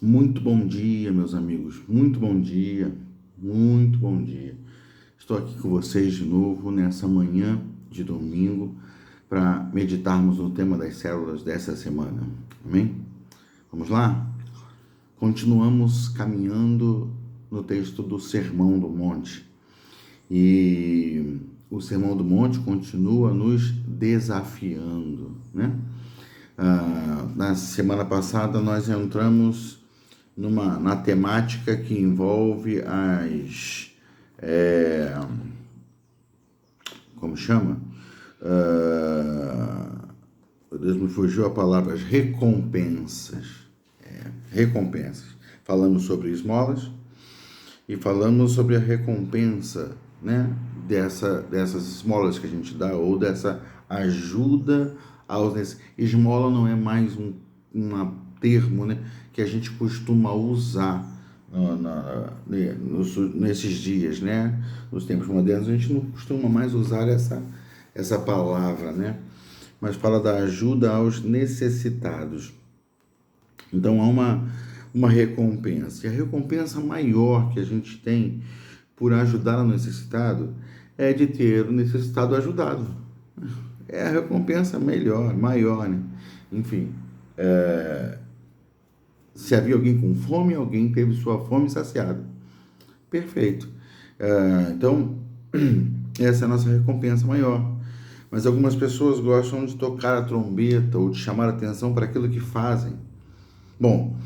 Muito bom dia, meus amigos. Muito bom dia. Muito bom dia. Estou aqui com vocês de novo nessa manhã de domingo para meditarmos no tema das células dessa semana. Amém? Vamos lá? Continuamos caminhando no texto do Sermão do Monte. E o Sermão do Monte continua nos desafiando, né? Na semana passada nós entramos na temática que envolve como chama? Meu Deus, me fugiu a palavra, as recompensas. Recompensas. Falamos sobre esmolas e falamos sobre a recompensa, né? Dessas esmolas que a gente dá, ou dessa ajuda aos... Esmola não é mais um termo, né, que a gente costuma usar nesses dias, né? Nos tempos modernos a gente não costuma mais usar essa palavra, né? Mas fala da ajuda aos necessitados. Então há uma recompensa. E a recompensa maior que a gente tem por ajudar o necessitado é de ter o necessitado ajudado. É a recompensa maior, né? Enfim, se havia alguém com fome, alguém teve sua fome saciada. Perfeito. Então, essa é a nossa recompensa maior. Mas algumas pessoas gostam de tocar a trombeta ou de chamar a atenção para aquilo que fazem. Bom,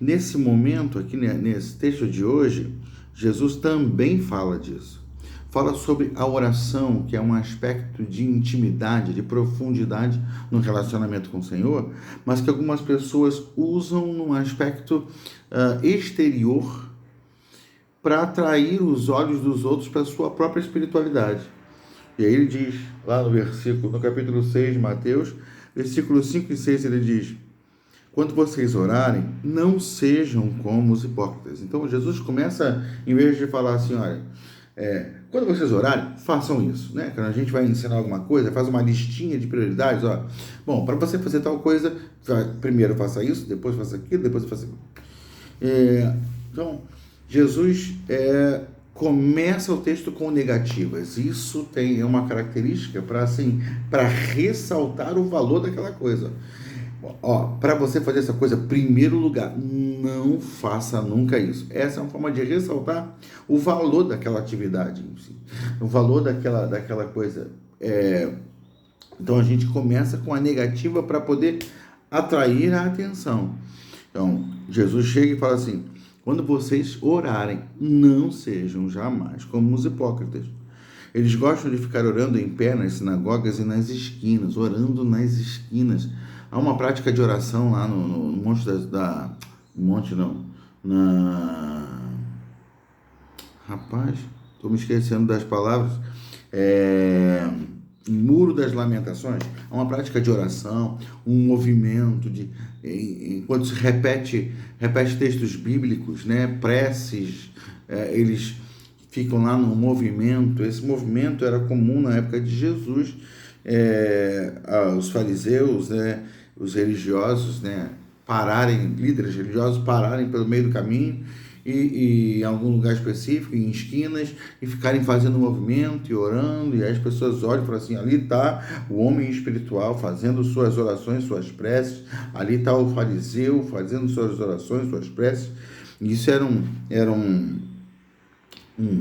nesse momento aqui, né, nesse texto de hoje, Jesus também fala disso. Fala sobre a oração, que é um aspecto de intimidade, de profundidade no relacionamento com o Senhor, mas que algumas pessoas usam num aspecto exterior para atrair os olhos dos outros para a sua própria espiritualidade. E aí ele diz, lá no capítulo 6 de Mateus, versículos 5 e 6, ele diz: quando vocês orarem, não sejam como os hipócritas. Então Jesus começa, em vez de falar assim, olha, quando vocês orarem, façam isso, né? Quando a gente vai ensinar alguma coisa, faz uma listinha de prioridades, ó. Bom, para você fazer tal coisa, primeiro faça isso, depois faça aquilo, depois faça aquilo. Então, Jesus começa o texto com negativas. Isso é uma característica para ressaltar o valor daquela coisa. Para você fazer essa coisa, primeiro lugar, não faça nunca isso. Essa é uma forma de ressaltar o valor daquela atividade, o valor daquela coisa. Então a gente começa com a negativa para poder atrair a atenção. Então Jesus chega e fala assim: quando vocês orarem, não sejam jamais como os hipócritas. Eles gostam de ficar orando em pé nas sinagogas e nas esquinas, orando nas esquinas. Há uma prática de oração lá no Monte Monte não. Rapaz, estou me esquecendo das palavras. Muro das Lamentações. Há uma prática de oração, um movimento enquanto se repete textos bíblicos, né? Preces, eles ficam lá no movimento. Esse movimento era comum na época de Jesus. Os fariseus, né, os religiosos, né, líderes religiosos pararem pelo meio do caminho e em algum lugar específico, em esquinas, e ficarem fazendo movimento e orando, e aí as pessoas olham e falam assim: ali está o homem espiritual fazendo suas orações, suas preces, ali está o fariseu fazendo suas orações, suas preces. E isso era um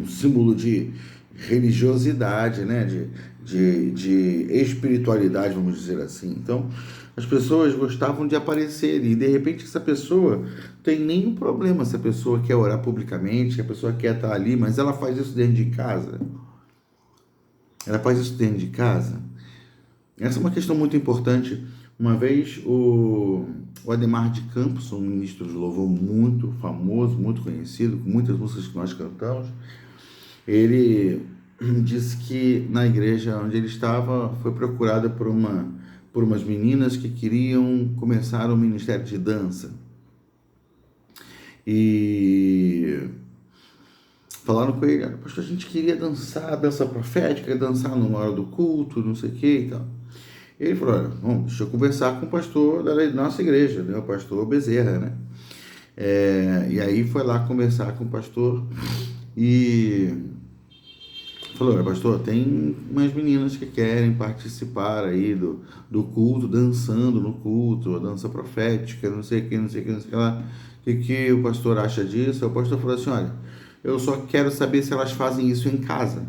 símbolo de religiosidade, né? de espiritualidade, vamos dizer assim. Então, as pessoas gostavam de aparecer, e de repente essa pessoa tem nenhum problema, se a pessoa quer orar publicamente, se a pessoa quer estar ali, mas ela faz isso dentro de casa. Essa é uma questão muito importante. Uma vez o Adhemar de Campos, um ministro de louvor muito famoso, muito conhecido, com muitas músicas que nós cantamos, ele disse que na igreja onde ele estava foi procurada por umas meninas que queriam começar um ministério de dança. E falaram com ele: pastor, a gente queria dançar, dança profética, dançar na hora do culto, não sei o que e tal. Ele falou: olha, deixa eu conversar com o pastor da nossa igreja, né, o pastor Bezerra, né? E aí foi lá conversar com o pastor e falou: olha, pastor, tem umas meninas que querem participar aí do culto, dançando no culto, a dança profética, não sei o que, não sei o que, não sei o que lá. O o pastor acha disso? Aí o pastor falou assim: olha, eu só quero saber se elas fazem isso em casa.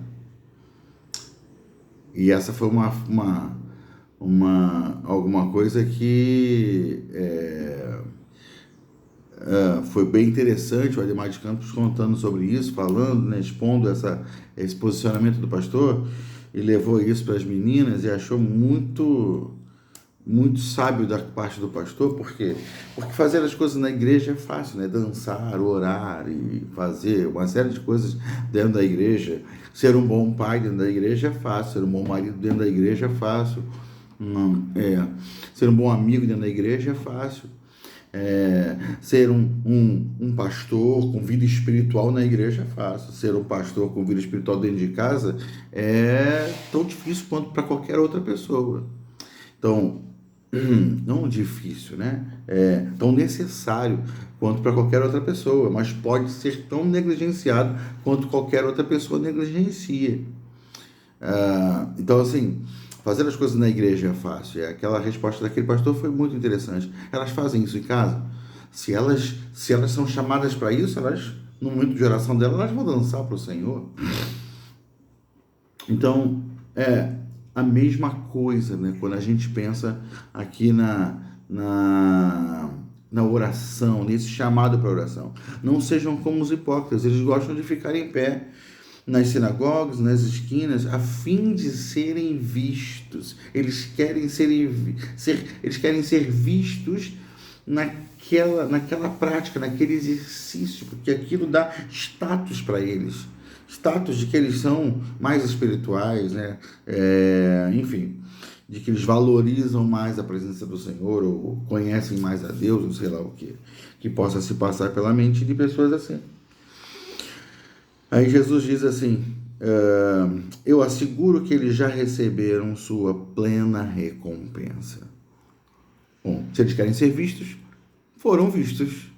E essa foi alguma coisa que foi bem interessante, o Ademar de Campos contando sobre isso, falando, né, expondo esse posicionamento do pastor, e levou isso para as meninas e achou muito sábio da parte do pastor, porque fazer as coisas na igreja é fácil, né? Dançar, orar e fazer uma série de coisas dentro da igreja. Ser um bom pai dentro da igreja é fácil, ser um bom marido dentro da igreja é fácil, ser um bom amigo dentro da igreja é fácil. Ser um pastor com vida espiritual na igreja é fácil. Ser um pastor com vida espiritual dentro de casa é tão difícil quanto para qualquer outra pessoa. Então, não difícil, né? É tão necessário quanto para qualquer outra pessoa, mas pode ser tão negligenciado quanto qualquer outra pessoa negligencia. Então, assim, fazer as coisas na igreja é fácil. Aquela resposta daquele pastor foi muito interessante. Elas fazem isso em casa? Se elas são chamadas para isso, elas, no momento de oração delas, elas vão dançar para o Senhor. Então, a mesma coisa, né? Quando a gente pensa aqui na oração, nesse chamado para oração. Não sejam como os hipócritas, eles gostam de ficar em pé nas sinagogas, nas esquinas, a fim de serem vistos. Eles querem ser vistos naquela prática, naquele exercício, porque aquilo dá status para eles. Status de que eles são mais espirituais, né? Enfim, de que eles valorizam mais a presença do Senhor, ou conhecem mais a Deus, ou sei lá o que possa se passar pela mente de pessoas assim. Aí Jesus diz assim: eu asseguro que eles já receberam sua plena recompensa. Bom, se eles querem ser vistos, foram vistos.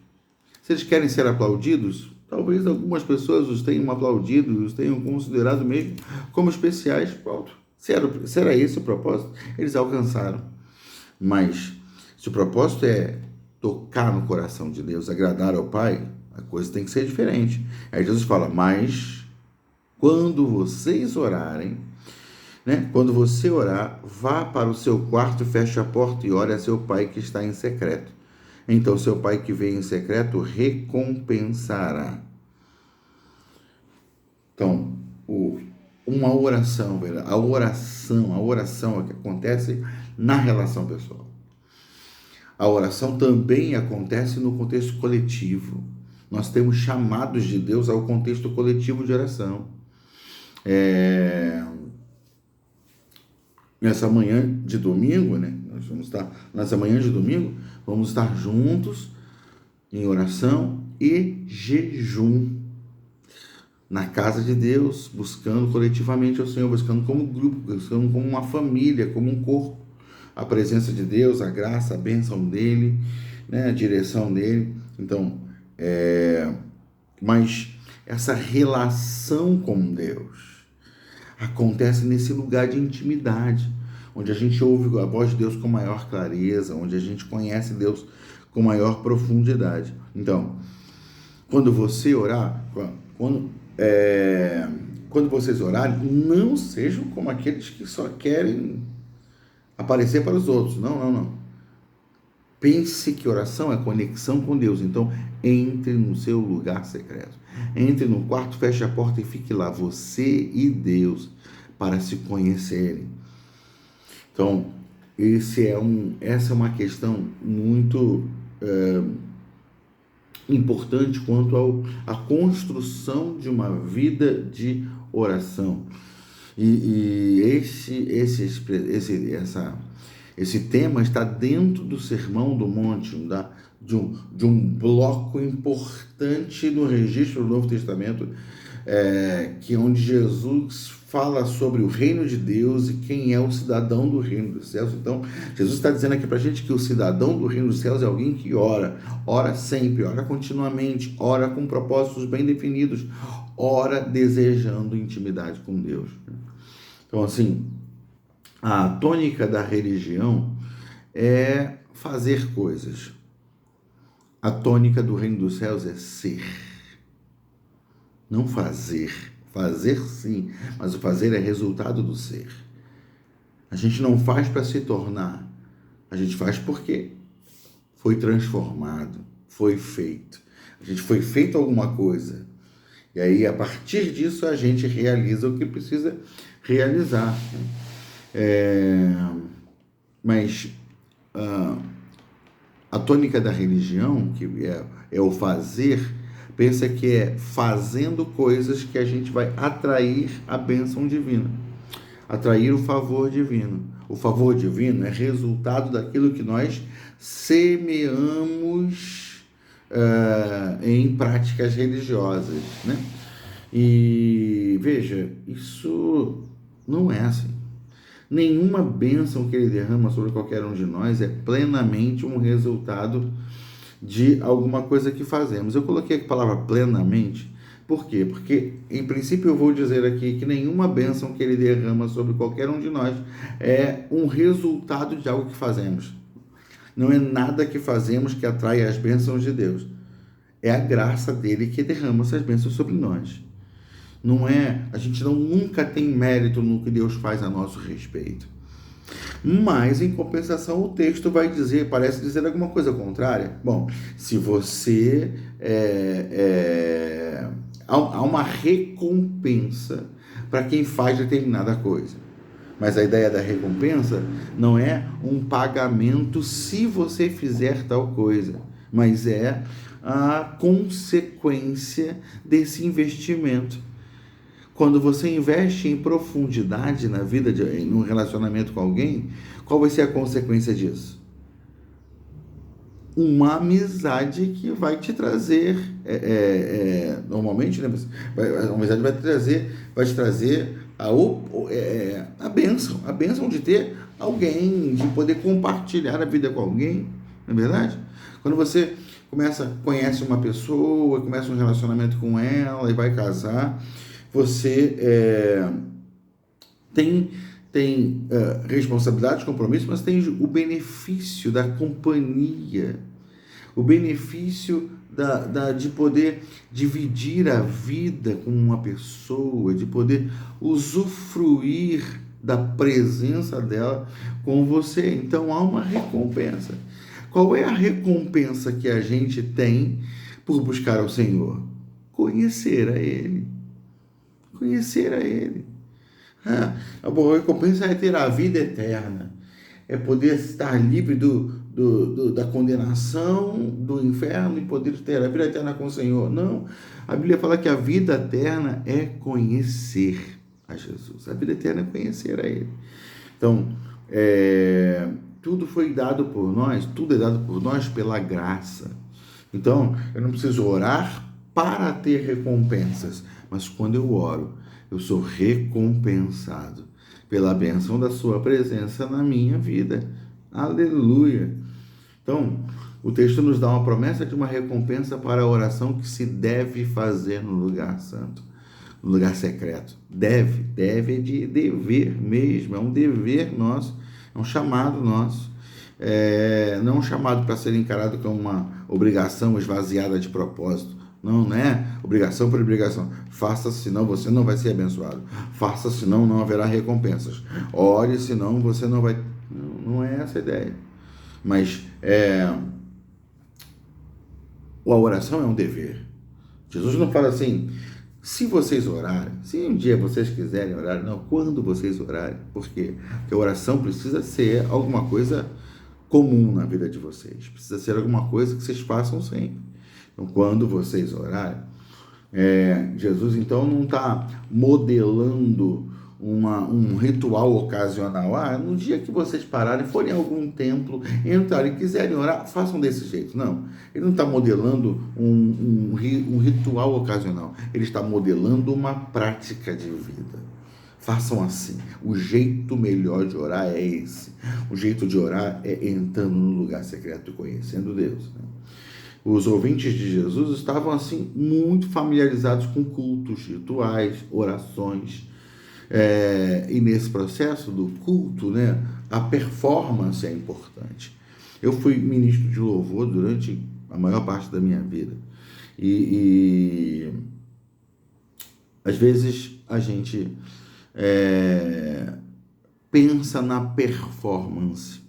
Se eles querem ser aplaudidos, talvez algumas pessoas os tenham aplaudido, os tenham considerado mesmo como especiais. Pronto. Se era esse o propósito, eles alcançaram. Mas se o propósito é tocar no coração de Deus, agradar ao Pai, a coisa tem que ser diferente. Aí Jesus fala: mas quando vocês orarem, né? Quando você orar, vá para o seu quarto, feche a porta e ore a seu Pai que está em secreto. Então seu Pai que vem em secreto recompensará. Então, uma oração, a oração é que acontece na relação pessoal. A oração também acontece no contexto coletivo. Nós temos chamados de Deus ao contexto coletivo de oração. Nessa manhã de domingo, né? Nessa manhã de domingo, vamos estar juntos em oração e jejum na casa de Deus, buscando coletivamente ao Senhor, buscando como grupo, buscando como uma família, como um corpo, a presença de Deus, a graça, a bênção dele, né? A direção dele. Então, mas essa relação com Deus acontece nesse lugar de intimidade, onde a gente ouve a voz de Deus com maior clareza, onde a gente conhece Deus com maior profundidade. Então, quando você orar, quando vocês orarem, não sejam como aqueles que só querem aparecer para os outros. Não. Pense que oração é conexão com Deus. Então, entre no seu lugar secreto. Entre no quarto, feche a porta e fique lá, você e Deus, para se conhecerem. Então, essa é uma questão muito importante quanto à construção de uma vida de oração. E esse tema está dentro do Sermão do Monte, de um bloco importante no registro do Novo Testamento, que é onde Jesus fala sobre o reino de Deus e quem é o cidadão do reino dos céus. Então, Jesus está dizendo aqui para a gente que o cidadão do reino dos céus é alguém que ora sempre, ora continuamente, ora com propósitos bem definidos, ora desejando intimidade com Deus. Então, assim, a tônica da religião é fazer coisas. A tônica do reino dos céus é ser, não fazer. Fazer sim, mas o fazer é resultado do ser. A gente não faz para se tornar, a gente faz porque foi transformado, foi feito. A gente foi feito alguma coisa. E aí, a partir disso, a gente realiza o que precisa realizar. Mas a tônica da religião, que é o fazer, pensa que é fazendo coisas que a gente vai atrair a bênção divina, atrair o favor divino. O favor divino é resultado daquilo que nós semeamos em práticas religiosas, né? E veja, isso não é assim. Nenhuma bênção que ele derrama sobre qualquer um de nós é plenamente um resultado de alguma coisa que fazemos. Eu coloquei a palavra plenamente, por quê? Porque, em princípio, eu vou dizer aqui que nenhuma bênção que ele derrama sobre qualquer um de nós é um resultado de algo que fazemos. Não é nada que fazemos que atrai as bênçãos de Deus. É a graça dele que derrama essas bênçãos sobre nós. Não é, a gente nunca tem mérito no que Deus faz a nosso respeito. Mas, em compensação, o texto vai dizer, parece dizer alguma coisa contrária. Bom, se você... há uma recompensa para quem faz determinada coisa. Mas a ideia da recompensa não é um pagamento se você fizer tal coisa, mas é a consequência desse investimento. Quando você investe em profundidade na vida, num relacionamento com alguém, qual vai ser a consequência disso? Uma amizade que vai te trazer, normalmente, né, a amizade vai te trazer a bênção de ter alguém, de poder compartilhar a vida com alguém, não é verdade? Quando você conhece uma pessoa, começa um relacionamento com ela e vai casar, você tem responsabilidade, compromisso, mas tem o benefício da companhia, o benefício de poder dividir a vida com uma pessoa, de poder usufruir da presença dela com você. Então há uma recompensa. Qual é a recompensa que a gente tem por buscar ao Senhor? Conhecer a Ele. Conhecer a Ele. A boa recompensa é ter a vida eterna, é poder estar livre da condenação, do inferno, e poder ter a vida eterna com o Senhor. Não, a Bíblia fala que a vida eterna é conhecer a Jesus. A vida eterna é conhecer a Ele. Então, tudo foi dado por nós, tudo é dado por nós pela graça. Então, eu não preciso orar para ter recompensas, mas quando eu oro, eu sou recompensado pela bênção da sua presença na minha vida. Aleluia! Então, o texto nos dá uma promessa de uma recompensa para a oração que se deve fazer no lugar santo, no lugar secreto. Deve é de dever mesmo, é um dever nosso, é um chamado nosso. Não um chamado para ser encarado como uma obrigação esvaziada de propósito. Não é obrigação por obrigação. Faça, senão você não vai ser abençoado. Faça, senão não haverá recompensas. Ore, senão você não vai... Não é essa a ideia. Mas a oração é um dever. Jesus não fala assim, se vocês orarem, se um dia vocês quiserem orar, não, quando vocês orarem. Por quê? Porque a oração precisa ser alguma coisa comum na vida de vocês. Precisa ser alguma coisa que vocês façam sempre. Então, quando vocês orarem, Jesus, então, não está modelando um ritual ocasional. No dia que vocês pararem, forem a algum templo, entrarem e quiserem orar, façam desse jeito. Não, ele não está modelando um ritual ocasional. Ele está modelando uma prática de vida. façam assim. O jeito melhor de orar é esse. O jeito de orar é entrando no lugar secreto e conhecendo Deus, né? Os ouvintes de Jesus estavam assim muito familiarizados com cultos, rituais, orações. E nesse processo do culto, né, a performance é importante. Eu fui ministro de louvor durante a maior parte da minha vida. E às vezes a gente pensa na performance.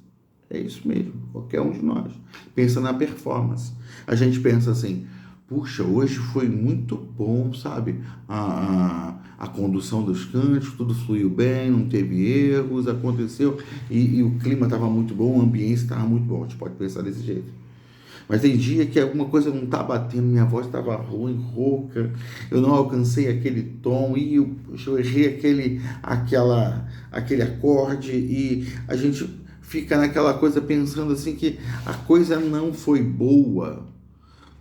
É isso mesmo, qualquer um de nós pensa na performance. A gente pensa assim, puxa, hoje foi muito bom, sabe? A condução dos cânticos, tudo fluiu bem, não teve erros, aconteceu, e o clima estava muito bom, o ambiente estava muito bom. A gente pode pensar desse jeito. Mas tem dia que alguma coisa não está batendo, minha voz estava ruim, rouca, eu não alcancei aquele tom, e eu errei aquele acorde, e a gente fica naquela coisa pensando assim que a coisa não foi boa,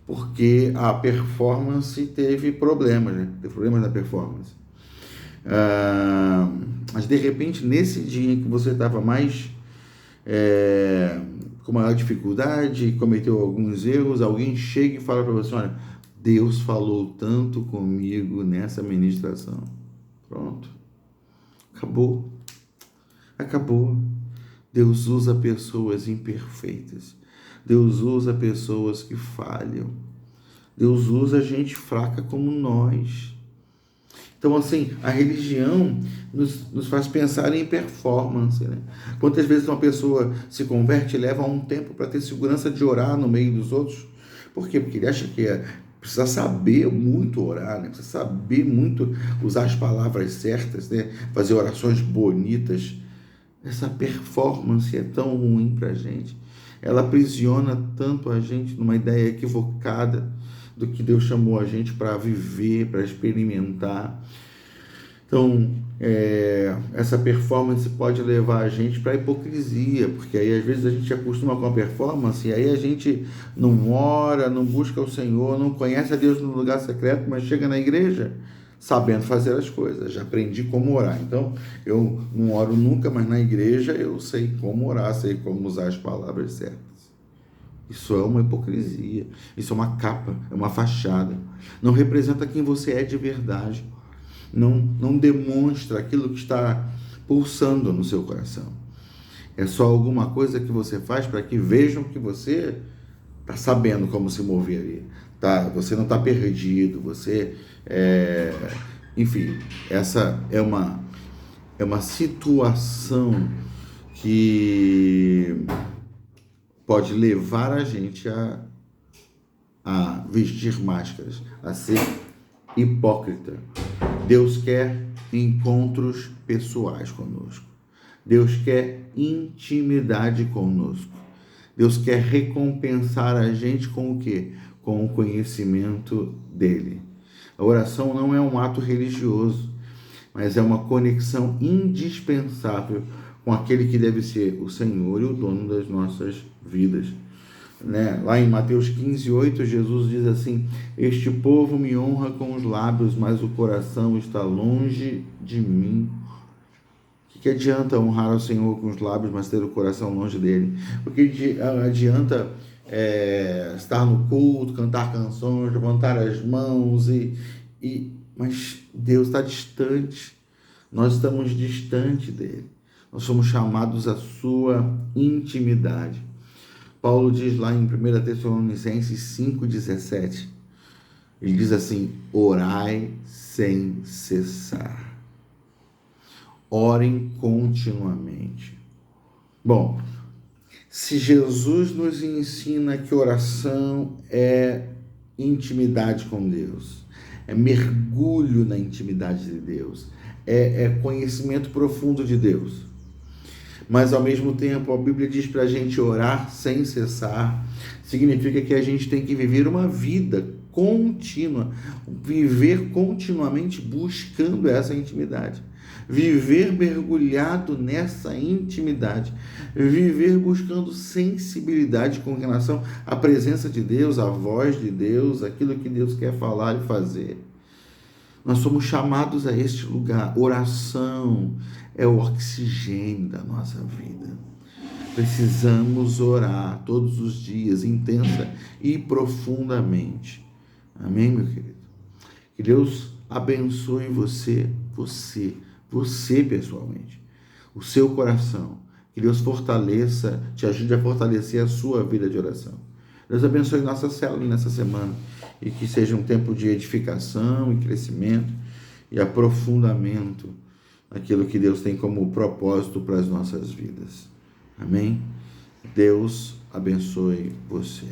porque a performance teve problemas, né? Teve problemas na performance. Mas de repente, nesse dia em que você estava mais com maior dificuldade, cometeu alguns erros, alguém chega e fala para você, olha, Deus falou tanto comigo nessa ministração. Pronto. Acabou. Deus usa pessoas imperfeitas. Deus usa pessoas que falham. Deus usa gente fraca como nós. Então, assim, a religião nos faz pensar em performance, né? Quantas vezes uma pessoa se converte e leva um tempo para ter segurança de orar no meio dos outros? Por quê? Porque ele acha que precisa saber muito orar, né? Precisa saber muito usar as palavras certas, né? Fazer orações bonitas. Essa performance é tão ruim para a gente. Ela aprisiona tanto a gente numa ideia equivocada do que Deus chamou a gente para viver, para experimentar. Então, essa performance pode levar a gente para a hipocrisia, porque aí às vezes a gente acostuma com a performance e aí a gente não ora, não busca o Senhor, não conhece a Deus no lugar secreto, mas chega na igreja sabendo fazer as coisas. Já aprendi como orar. Então, eu não oro nunca, mas na igreja eu sei como orar, sei como usar as palavras certas. Isso é uma hipocrisia, isso é uma capa, é uma fachada. Não representa quem você é de verdade. Não demonstra aquilo que está pulsando no seu coração. É só alguma coisa que você faz para que vejam que você está sabendo como se mover ali. Você não está perdido, você... enfim, essa é uma situação que pode levar a gente a vestir máscaras, a ser hipócrita. Deus quer encontros pessoais conosco. Deus quer intimidade conosco. Deus quer recompensar a gente com o quê? Com o conhecimento dele. A oração não é um ato religioso, mas é uma conexão indispensável com aquele que deve ser o Senhor e o dono das nossas vidas. Né? Lá em Mateus 15:8, Jesus diz assim: este povo me honra com os lábios, mas o coração está longe de mim. O que adianta honrar ao Senhor com os lábios, mas ter o coração longe dele? O que adianta estar no culto, cantar canções, levantar as mãos, mas Deus está distante, nós estamos distante dele, nós somos chamados à sua intimidade. Paulo diz lá em 1 Tessalonicenses 5,17, ele diz assim: orai sem cessar. Orem continuamente. Bom, se Jesus nos ensina que oração é intimidade com Deus, é mergulho na intimidade de Deus, é conhecimento profundo de Deus, mas ao mesmo tempo a Bíblia diz para a gente orar sem cessar, significa que a gente tem que viver uma vida contínua, viver continuamente buscando essa intimidade, viver mergulhado nessa intimidade, viver buscando sensibilidade com relação à presença de Deus, à voz de Deus, aquilo que Deus quer falar e fazer. Nós somos chamados a este lugar. Oração é o oxigênio da nossa vida. Precisamos orar todos os dias, intensa e profundamente. Amém, meu querido? Que Deus abençoe você pessoalmente, o seu coração. Que Deus fortaleça, te ajude a fortalecer a sua vida de oração. Deus abençoe nossa célula nessa semana e que seja um tempo de edificação e crescimento e aprofundamento naquilo que Deus tem como propósito para as nossas vidas. Amém? Deus abençoe você.